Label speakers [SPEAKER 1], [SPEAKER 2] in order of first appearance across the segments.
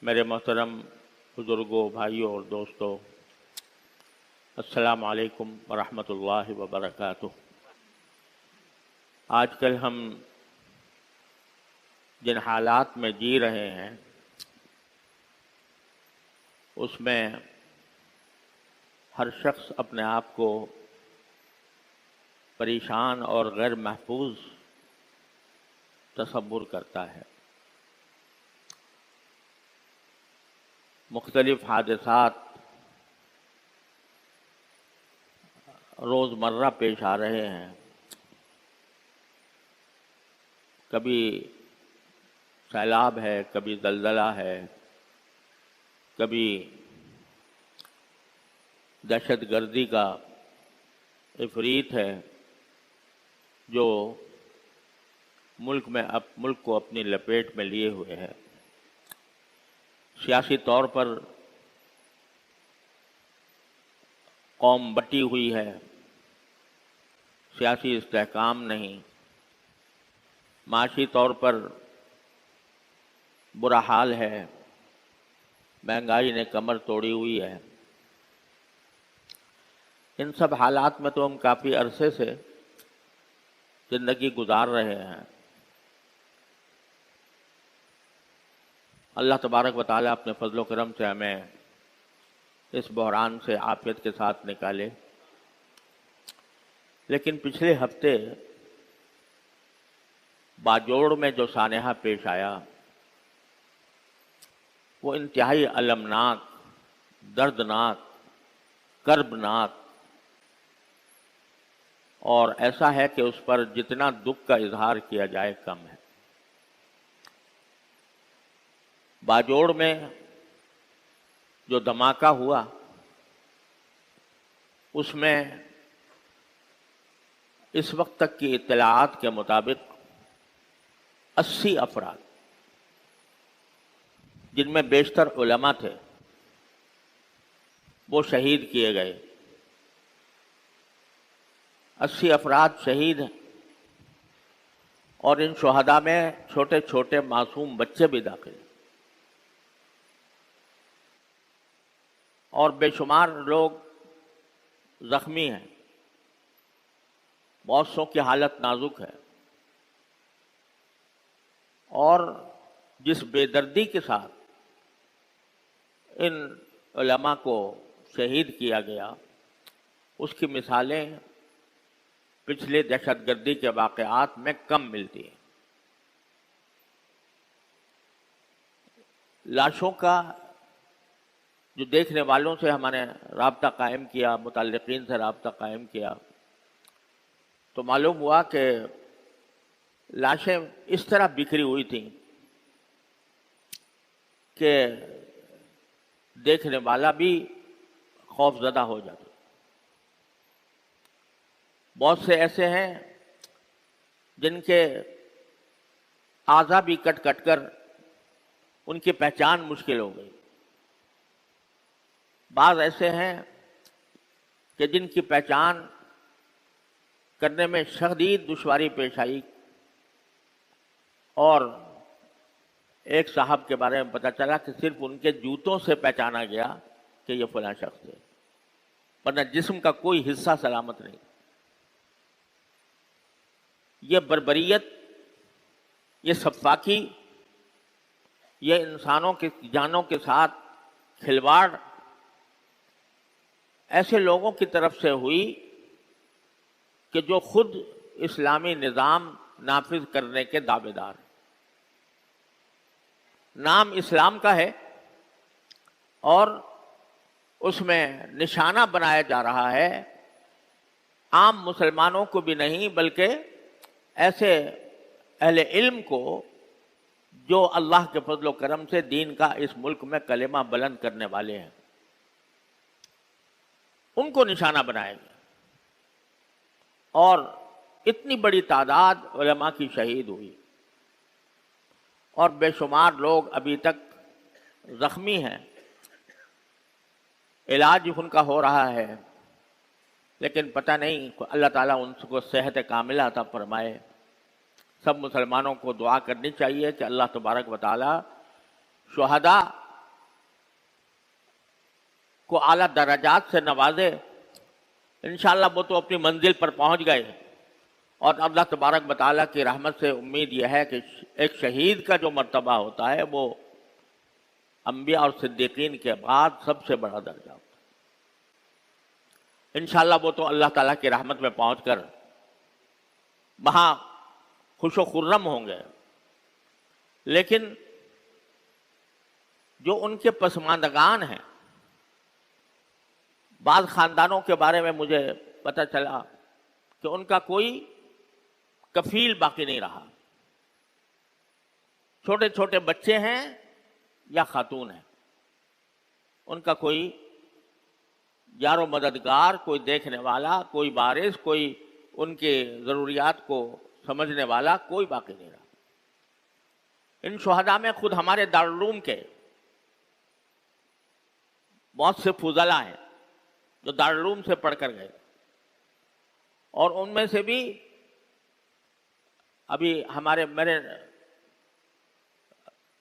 [SPEAKER 1] میرے محترم بزرگوں، بھائیوں اور دوستوں، السلام علیکم ورحمۃ اللہ وبرکاتہ۔ آج کل ہم جن حالات میں جی رہے ہیں اس میں ہر شخص اپنے آپ کو پریشان اور غیر محفوظ تصور کرتا ہے۔ مختلف حادثات روزمرہ پیش آ رہے ہیں، کبھی سیلاب ہے، کبھی زلزلہ ہے، کبھی دہشت گردی کا عفریت ہے جو ملک کو اپنی لپیٹ میں لیے ہوئے ہے۔ سیاسی طور پر قوم بٹی ہوئی ہے، سیاسی استحکام نہیں، معاشی طور پر برا حال ہے، مہنگائی نے کمر توڑی ہوئی ہے۔ ان سب حالات میں تو ہم کافی عرصے سے زندگی گزار رہے ہیں۔ اللہ تبارک و تعالیٰ اپنے فضل و کرم سے ہمیں اس بحران سے عافیت کے ساتھ نکالے۔ لیکن پچھلے ہفتے باجوڑ میں جو سانحہ پیش آیا وہ انتہائی المناک، دردناک، کربناک، اور ایسا ہے کہ اس پر جتنا دکھ کا اظہار کیا جائے کم ہے۔ باجوڑ میں جو دھماکہ ہوا اس میں اس وقت تک کی اطلاعات کے مطابق 80 افراد، جن میں بیشتر علماء تھے، وہ شہید کیے گئے۔ 80 افراد شہید ہیں، اور ان شہداء میں چھوٹے چھوٹے معصوم بچے بھی داخل ہیں، اور بے شمار لوگ زخمی ہیں، بہت سو کی حالت نازک ہے۔ اور جس بے دردی کے ساتھ ان علماء کو شہید کیا گیا اس کی مثالیں پچھلے دہشت گردی کے واقعات میں کم ملتی ہیں۔ لاشوں کا جو دیکھنے والوں سے ہم نے رابطہ قائم کیا، متعلقین سے رابطہ قائم کیا، تو معلوم ہوا کہ لاشیں اس طرح بکھری ہوئی تھیں کہ دیکھنے والا بھی خوف زدہ ہو جاتا۔ بہت سے ایسے ہیں جن کے اعضاء بھی کٹ کٹ کر ان کی پہچان مشکل ہو گئی۔ بعض ایسے ہیں کہ جن کی پہچان کرنے میں شدید دشواری پیش آئی، اور ایک صاحب کے بارے میں پتہ چلا کہ صرف ان کے جوتوں سے پہچانا گیا کہ یہ فلاں شخص ہے، ورنہ جسم کا کوئی حصہ سلامت نہیں۔ یہ بربریت، یہ سفاکی، یہ انسانوں کی جانوں کے ساتھ کھلواڑ ایسے لوگوں کی طرف سے ہوئی کہ جو خود اسلامی نظام نافذ کرنے کے دعوے دار ہیں۔ نام اسلام کا ہے اور اس میں نشانہ بنایا جا رہا ہے عام مسلمانوں کو بھی نہیں، بلکہ ایسے اہل علم کو جو اللہ کے فضل و کرم سے دین کا اس ملک میں کلمہ بلند کرنے والے ہیں، ان کو نشانہ بنایا گیا۔ اور اتنی بڑی تعداد علماء کی شہید ہوئی، اور بے شمار لوگ ابھی تک زخمی ہیں، علاج ان کا ہو رہا ہے، لیکن پتہ نہیں، اللہ تعالیٰ ان کو صحت کاملہ عطا فرمائے۔ سب مسلمانوں کو دعا کرنی چاہیے کہ اللہ تبارک و تعالیٰ شہداء کو اعلیٰ درجات سے نوازے. انشاءاللہ وہ تو اپنی منزل پر پہنچ گئے, اور اللہ تبارک و تعالیٰ کی رحمت سے امید یہ ہے کہ ایک شہید کا جو مرتبہ ہوتا ہے وہ انبیاء اور صدیقین کے بعد سب سے بڑا درجہ ہوتا ہے. انشاءاللہ وہ تو اللہ تعالیٰ کی رحمت میں پہنچ کر وہاں خوش و خرم ہوں گے. لیکن جو ان کے پسماندگان ہیں, بعض خاندانوں کے بارے میں مجھے پتہ چلا کہ ان کا کوئی کفیل باقی نہیں رہا. چھوٹے چھوٹے بچے ہیں یا خاتون ہیں, ان کا کوئی یار و مددگار, کوئی دیکھنے والا, کوئی وارث, کوئی ان کے ضروریات کو سمجھنے والا کوئی باقی نہیں رہا. ان شہداء میں خود ہمارے دارالعلوم کے بہت سے فضلاء ہیں جو دارالعلوم سے پڑھ کر گئے, اور ان میں سے بھی ابھی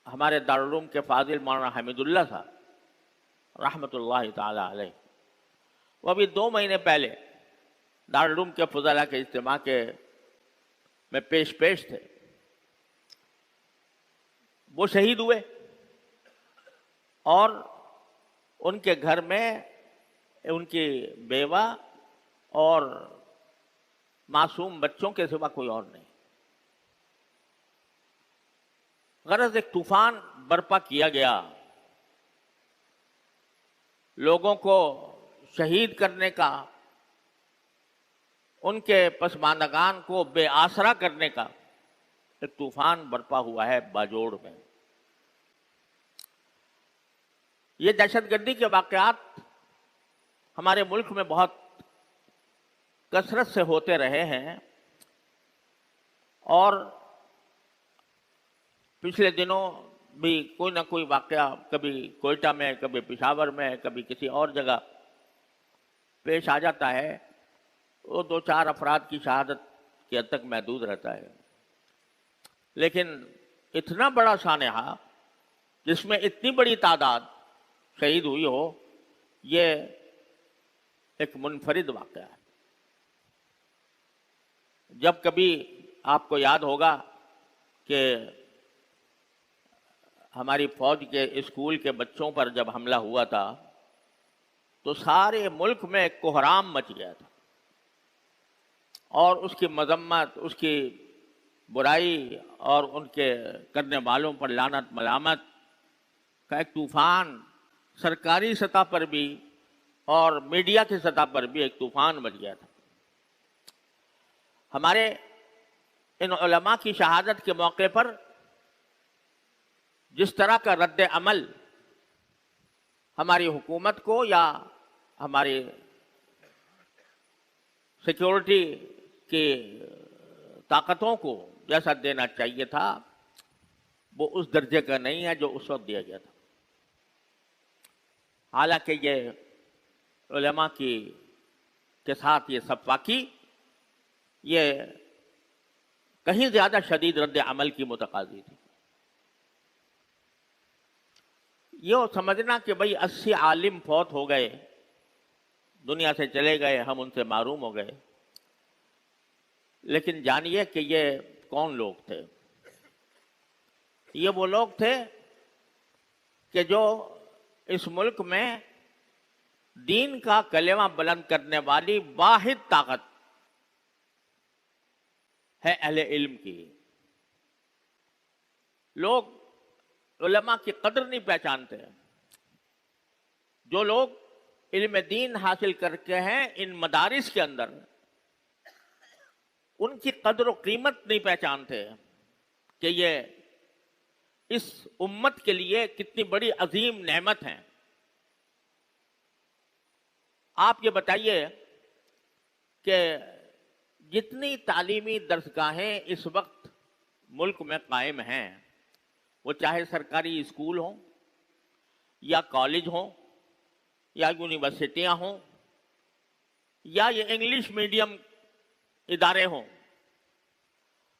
[SPEAKER 1] ہمارے دارالعلوم کے فاضل مولانا حمید اللہ صاحب رحمۃ اللہ تعالی علیہ, وہ ابھی 2 مہینے پہلے دارالعلوم کے فضلاء کے اجتماع میں پیش تھے. وہ شہید ہوئے, اور ان کے گھر میں ان کی بیوہ اور معصوم بچوں کے سوا کوئی اور نہیں. غرض ایک طوفان برپا کیا گیا, لوگوں کو شہید کرنے کا, ان کے پسماندگان کو بے آسرا کرنے کا ایک طوفان برپا ہوا ہے باجوڑ میں. یہ دہشت گردی کے واقعات ہمارے ملک میں بہت کثرت سے ہوتے رہے ہیں, اور پچھلے دنوں بھی کوئی نہ کوئی واقعہ کبھی کوئٹہ میں, کبھی پشاور میں, کبھی کسی اور جگہ پیش آ جاتا ہے. وہ 2-4 افراد کی شہادت کی حد تک محدود رہتا ہے. لیکن اتنا بڑا سانحہ جس میں اتنی بڑی تعداد شہید ہوئی ہو, یہ ایک منفرد واقعہ ہے. جب کبھی آپ کو یاد ہوگا کہ ہماری فوج کے اسکول کے بچوں پر جب حملہ ہوا تھا تو سارے ملک میں ایک کوہرام مچ گیا تھا, اور اس کی مذمت, اس کی برائی اور ان کے کرنے والوں پر لعنت ملامت کا ایک طوفان سرکاری سطح پر بھی اور میڈیا کی سطح پر بھی ایک طوفان مچ گیا تھا. ہمارے ان علماء کی شہادت کے موقع پر جس طرح کا رد عمل ہماری حکومت کو یا ہماری سیکیورٹی کی طاقتوں کو جیسا دینا چاہیے تھا, وہ اس درجے کا نہیں ہے جو اس وقت دیا گیا تھا. حالانکہ یہ علماء کے ساتھ یہ سفاکی یہ کہیں زیادہ شدید رد عمل کی متقاضی تھی. یہ سمجھنا کہ بھئی 80 عالم فوت ہو گئے, دنیا سے چلے گئے, ہم ان سے محروم ہو گئے, لیکن جانیے کہ یہ کون لوگ تھے. یہ وہ لوگ تھے کہ جو اس ملک میں دین کا کلمہ بلند کرنے والی واحد طاقت ہے اہل علم کی. لوگ علماء کی قدر نہیں پہچانتے. جو لوگ علم دین حاصل کر کے ہیں ان مدارس کے اندر, ان کی قدر و قیمت نہیں پہچانتے کہ یہ اس امت کے لیے کتنی بڑی عظیم نعمت ہیں. آپ یہ بتائیے کہ جتنی تعلیمی درسگاہیں اس وقت ملک میں قائم ہیں, وہ چاہے سرکاری اسکول ہوں یا کالج ہوں یا یونیورسٹیاں ہوں یا یہ انگلش میڈیم ادارے ہوں,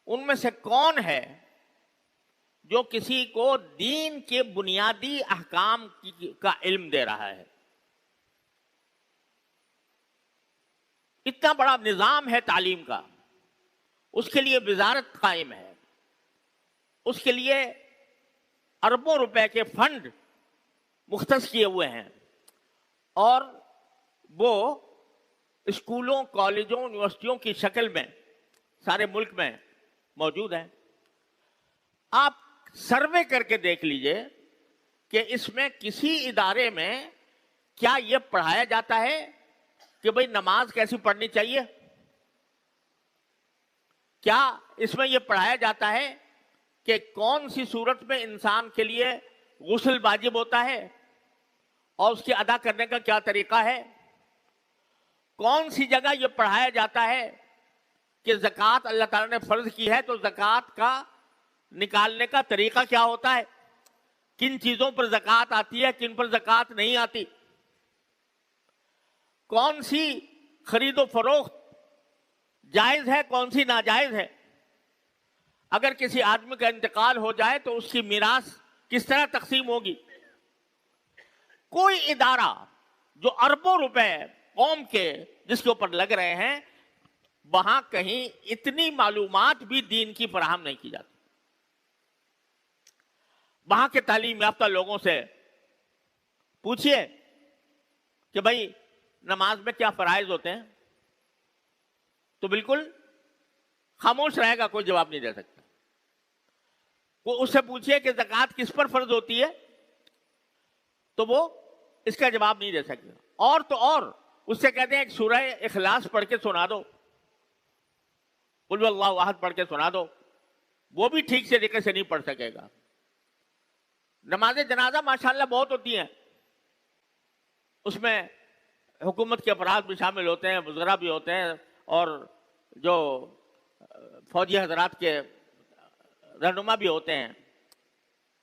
[SPEAKER 1] ان میں سے کون ہے جو کسی کو دین کے بنیادی احکام کا علم دے رہا ہے؟ اتنا بڑا نظام ہے تعلیم کا، اس کے لیے وزارت قائم ہے، اس کے لیے اربوں روپے کے فنڈ مختص کیے ہوئے ہیں، اور وہ اسکولوں، کالجوں، یونیورسٹیوں کی شکل میں سارے ملک میں موجود ہیں۔ آپ سروے کر کے دیکھ لیجئے کہ اس میں کسی ادارے میں کیا یہ پڑھایا جاتا ہے کہ بھئی نماز کیسی پڑھنی چاہیے؟ کیا اس میں یہ پڑھایا جاتا ہے کہ کون سی صورت میں انسان کے لیے غسل واجب ہوتا ہے اور اس کے ادا کرنے کا کیا طریقہ ہے؟ کون سی جگہ یہ پڑھایا جاتا ہے کہ زکوٰۃ اللہ تعالیٰ نے فرض کی ہے تو زکوٰۃ کا نکالنے کا طریقہ کیا ہوتا ہے؟ کن چیزوں پر زکوٰۃ آتی ہے، کن پر زکوٰۃ نہیں آتی؟ کون سی خرید و فروخت جائز ہے، کون سی ناجائز ہے؟ اگر کسی آدمی کا انتقال ہو جائے تو اس کی میراث کس طرح تقسیم ہوگی؟ کوئی ادارہ جو اربوں روپے قوم کے جس کے اوپر لگ رہے ہیں، وہاں کہیں اتنی معلومات بھی دین کی فراہم نہیں کی جاتی۔ وہاں کے تعلیم یافتہ لوگوں سے پوچھئے کہ بھائی نماز میں کیا فرائض ہوتے ہیں، تو بالکل خاموش رہے گا، کوئی جواب نہیں دے سکتا۔ وہ اس سے پوچھئے کہ زکوٰۃ کس پر فرض ہوتی ہے، تو وہ اس کا جواب نہیں دے سکتے۔ اور تو اور اس سے کہتے ہیں ایک سورہ اخلاص پڑھ کے سنا دو، قل اللہ احد پڑھ کے سنا دو، وہ بھی ٹھیک سے طریقے سے نہیں پڑھ سکے گا۔ نماز جنازہ ماشاءاللہ بہت ہوتی ہیں، اس میں حکومت کے افراد بھی شامل ہوتے ہیں، وزراء بھی ہوتے ہیں، اور جو فوجی حضرات کے رہنما بھی ہوتے ہیں۔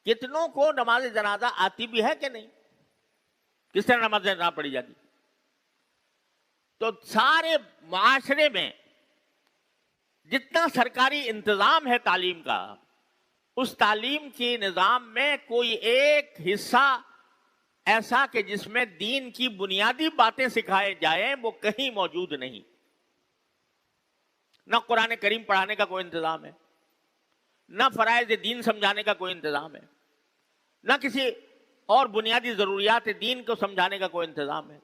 [SPEAKER 1] کتنوں کو نماز جنازہ آتی بھی ہے کہ نہیں؟ کس طرح نماز جنازہ پڑھی جاتی؟ تو سارے معاشرے میں جتنا سرکاری انتظام ہے تعلیم کا، اس تعلیم کی نظام میں کوئی ایک حصہ ایسا کہ جس میں دین کی بنیادی باتیں سکھائے جائیں وہ کہیں موجود نہیں۔ نہ قرآن کریم پڑھانے کا کوئی انتظام ہے، نہ فرائض دین سمجھانے کا کوئی انتظام ہے، نہ کسی اور بنیادی ضروریات دین کو سمجھانے کا کوئی انتظام ہے۔